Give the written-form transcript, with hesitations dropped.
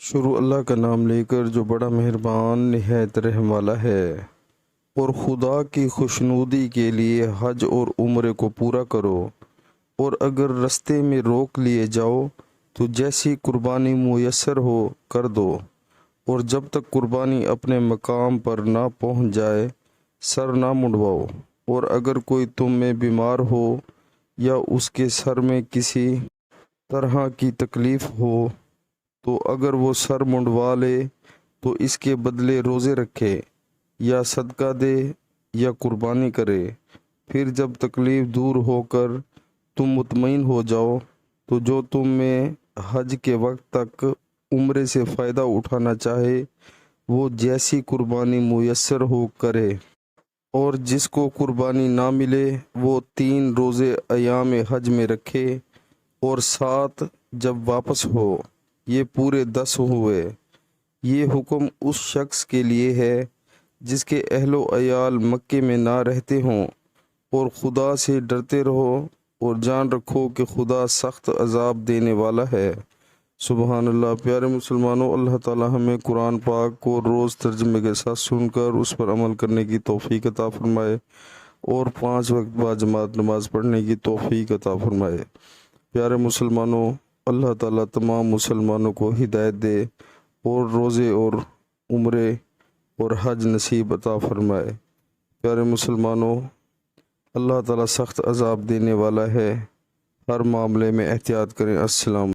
شروع اللہ کا نام لے کر جو بڑا مہربان نہایت رحم والا ہے۔ اور خدا کی خوشنودی کے لیے حج اور عمرے کو پورا کرو، اور اگر رستے میں روک لیے جاؤ تو جیسی قربانی میسر ہو کر دو، اور جب تک قربانی اپنے مقام پر نہ پہنچ جائے سر نہ منڈواؤ۔ اور اگر کوئی تم میں بیمار ہو یا اس کے سر میں کسی طرح کی تکلیف ہو تو اگر وہ سر منڈوا لے تو اس کے بدلے روزے رکھے یا صدقہ دے یا قربانی کرے۔ پھر جب تکلیف دور ہو کر تم مطمئن ہو جاؤ تو جو تم میں حج کے وقت تک عمرے سے فائدہ اٹھانا چاہے وہ جیسی قربانی میسر ہو کرے، اور جس کو قربانی نہ ملے وہ 3 روزے ایام حج میں رکھے، اور 7 جب واپس ہو، یہ پورے 10 ہوئے۔ یہ حکم اس شخص کے لیے ہے جس کے اہل و عیال مکے میں نہ رہتے ہوں، اور خدا سے ڈرتے رہو اور جان رکھو کہ خدا سخت عذاب دینے والا ہے۔ سبحان اللہ۔ پیارے مسلمانوں، اللہ تعالی ہمیں قرآن پاک کو روز ترجمے کے ساتھ سن کر اس پر عمل کرنے کی توفیق عطا فرمائے، اور 5 وقت بعد جماعت نماز پڑھنے کی توفیق عطا فرمائے۔ پیارے مسلمانوں، اللہ تعالیٰ تمام مسلمانوں کو ہدایت دے اور روزے اور عمرے اور حج نصیب عطا فرمائے۔ پیارے مسلمانوں، اللہ تعالیٰ سخت عذاب دینے والا ہے، ہر معاملے میں احتیاط کریں۔ السلام